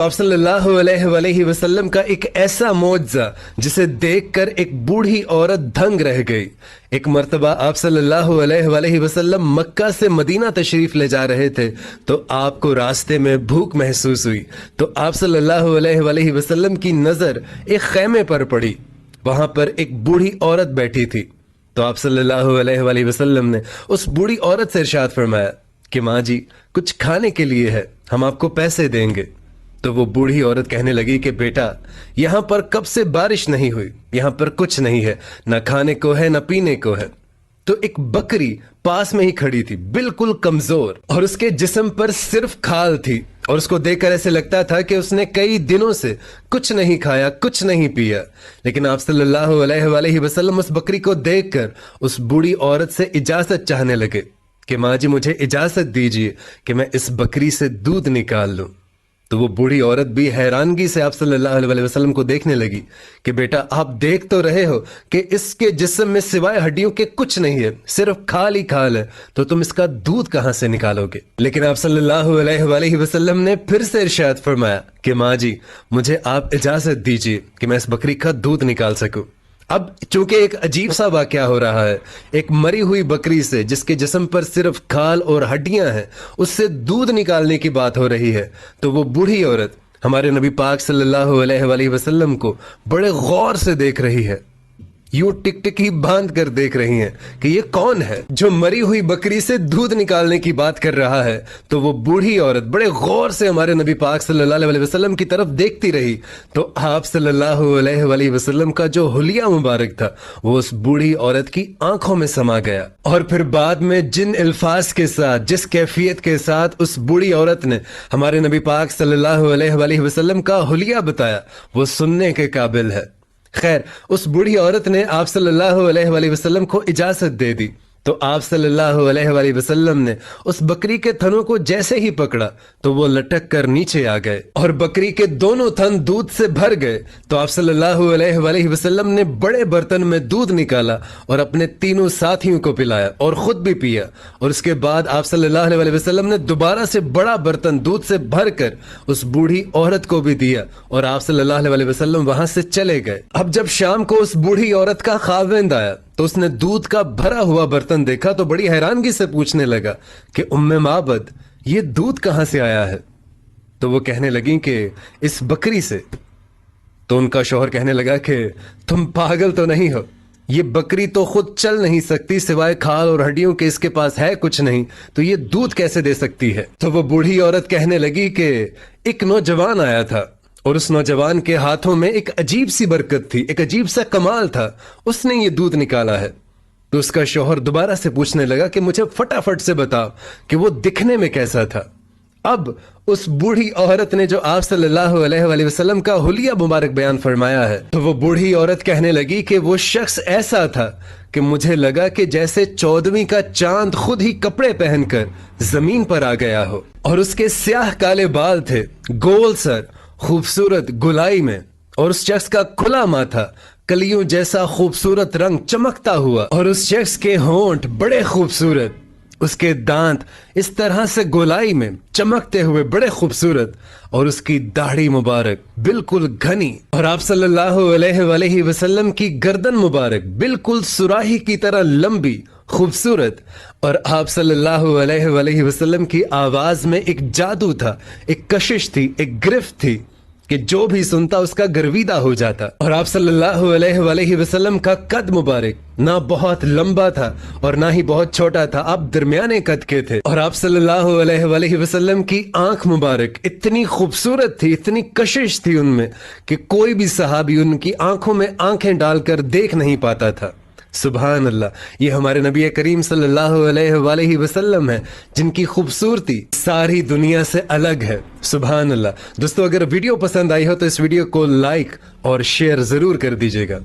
آپ صلی اللہ علیہ وسلم کا ایک ایسا معجزہ جسے دیکھ کر ایک بوڑھی عورت دھنگ رہ گئی۔ ایک مرتبہ آپ صلی اللہ علیہ وسلم مکہ سے مدینہ تشریف لے جا رہے تھے تو آپ کو راستے میں بھوک محسوس ہوئی تو آپ صلی اللہ علیہ وسلم کی نظر ایک خیمے پر پڑی۔ وہاں پر ایک بوڑھی عورت بیٹھی تھی تو آپ صلی اللہ علیہ وسلم نے اس بوڑھی عورت سے ارشاد فرمایا کہ ماں جی کچھ کھانے کے لیے ہے، ہم آپ کو پیسے دیں گے۔ تو وہ بوڑھی عورت کہنے لگی کہ بیٹا یہاں پر کب سے بارش نہیں ہوئی، یہاں پر کچھ نہیں ہے، نہ کھانے کو ہے نہ پینے کو ہے۔ تو ایک بکری پاس میں ہی کھڑی تھی، بالکل کمزور، اور اس کے جسم پر صرف کھال تھی، اور اس کو دیکھ کر ایسے لگتا تھا کہ اس نے کئی دنوں سے کچھ نہیں کھایا، کچھ نہیں پیا۔ لیکن آپ صلی اللہ علیہ وسلم اس بکری کو دیکھ کر اس بوڑھی عورت سے اجازت چاہنے لگے کہ ماں جی مجھے اجازت دیجیے کہ میں اس بکری سے دودھ نکال لوں۔ تو وہ بوڑھی عورت بھی حیرانگی سے آپ صلی اللہ علیہ وسلم کو دیکھنے لگی کہ بیٹا آپ دیکھ تو رہے ہو کہ اس کے جسم میں سوائے ہڈیوں کے کچھ نہیں ہے، صرف کھال ہی کھال ہے، تو تم اس کا دودھ کہاں سے نکالو گے؟ لیکن آپ صلی اللہ علیہ وسلم نے پھر سے ارشاد فرمایا کہ ماں جی مجھے آپ اجازت دیجیے کہ میں اس بکری کا دودھ نکال سکوں۔ اب چونکہ ایک عجیب سا واقعہ ہو رہا ہے، ایک مری ہوئی بکری سے جس کے جسم پر صرف کھال اور ہڈیاں ہیں اس سے دودھ نکالنے کی بات ہو رہی ہے، تو وہ بوڑھی عورت ہمارے نبی پاک صلی اللہ علیہ وسلم کو بڑے غور سے دیکھ رہی ہے، یوں ٹک ٹک ہی باندھ کر دیکھ رہی ہیں کہ یہ کون ہے جو مری ہوئی بکری سے دودھ نکالنے کی بات کر رہا ہے۔ تو وہ بوڑھی عورت بڑے غور سے ہمارے نبی پاک صلی اللہ علیہ وسلم کی طرف دیکھتی رہی تو آپ صلی اللہ علیہ وسلم کا جو حلیہ مبارک تھا وہ اس بوڑھی عورت کی آنکھوں میں سما گیا، اور پھر بعد میں جن الفاظ کے ساتھ، جس کیفیت کے ساتھ اس بوڑھی عورت نے ہمارے نبی پاک صلی اللہ علیہ وسلم کا حلیہ بتایا وہ سننے کے قابل ہے۔ خیر اس بوڑھی عورت نے آپ صلی اللہ علیہ وسلم کو اجازت دے دی تو آپ صلی اللہ علیہ وسلم نے اس بکری کے تھنوں کو جیسے ہی پکڑا تو وہ لٹک کر نیچے آ گئے اور بکری کے دونوں تھن دودھ سے بھر گئے۔ تو آپ صلی اللہ علیہ وسلم نے بڑے برتن میں دودھ نکالا اور اپنے تینوں ساتھیوں کو پلایا اور خود بھی پیا، اور اس کے بعد آپ صلی اللہ علیہ وسلم نے دوبارہ سے بڑا برتن دودھ سے بھر کر اس بوڑھی عورت کو بھی دیا، اور آپ صلی اللہ علیہ وسلم وہاں سے چلے گئے۔ اب جب شام کو اس بوڑھی عورت کا خاوند آیا تو اس نے دودھ کا بھرا ہوا برتن دیکھا تو بڑی حیرانگی سے پوچھنے لگا کہ ام معبد یہ دودھ کہاں سے آیا ہے؟ تو وہ کہنے لگیں کہ اس بکری سے۔ تو ان کا شوہر کہنے لگا کہ تم پاگل تو نہیں ہو، یہ بکری تو خود چل نہیں سکتی، سوائے کھال اور ہڈیوں کے اس کے پاس ہے کچھ نہیں، تو یہ دودھ کیسے دے سکتی ہے؟ تو وہ بوڑھی عورت کہنے لگی کہ ایک نوجوان آیا تھا اور اس نوجوان کے ہاتھوں میں ایک عجیب سی برکت تھی، ایک عجیب سا کمال تھا، اس نے یہ دودھ نکالا ہے۔ تو اس کا شوہر دوبارہ سے پوچھنے لگا کہ مجھے فٹافٹ سے بتاؤ کہ وہ دکھنے میں کیسا تھا۔ اب اس بوڑھی عورت نے جو آپ صلی اللہ علیہ وسلم کا حلیہ مبارک بیان فرمایا ہے تو وہ بوڑھی عورت کہنے لگی کہ وہ شخص ایسا تھا کہ مجھے لگا کہ جیسے 14ویں کا چاند خود ہی کپڑے پہن کر زمین پر آ گیا ہو، اور اس کے سیاہ کالے بال تھے، گول سر، خوبصورت گلائی میں، اور اس شخص کا کھلا ماتھا، کلیوں جیسا خوبصورت رنگ چمکتا ہوا، اور اس شخص کے ہونٹ بڑے خوبصورت، اس کے دانت اس طرح سے گولائی میں چمکتے ہوئے بڑے خوبصورت، اور اس کی داڑھی مبارک بالکل گھنی، اور آپ صلی اللہ علیہ وسلم کی گردن مبارک بالکل سراہی کی طرح لمبی خوبصورت، اور آپ صلی اللہ علیہ وسلم کی آواز میں ایک جادو تھا، ایک کشش تھی، ایک گرفت تھی کہ جو بھی سنتا اس کا گرویدہ ہو جاتا۔ اور آپ صلی اللہ علیہ وسلم کا قد مبارک نہ بہت لمبا تھا اور نہ ہی بہت چھوٹا تھا، آپ درمیانے قد کے تھے، اور آپ صلی اللہ علیہ وسلم کی آنکھ مبارک اتنی خوبصورت تھی، اتنی کشش تھی ان میں کہ کوئی بھی صحابی ان کی آنکھوں میں آنکھیں ڈال کر دیکھ نہیں پاتا تھا۔ سبحان اللہ، یہ ہمارے نبی کریم صلی اللہ علیہ وسلم ہے جن کی خوبصورتی ساری دنیا سے الگ ہے۔ سبحان اللہ۔ دوستو اگر ویڈیو پسند آئی ہو تو اس ویڈیو کو لائک اور شیئر ضرور کر دیجیے گا۔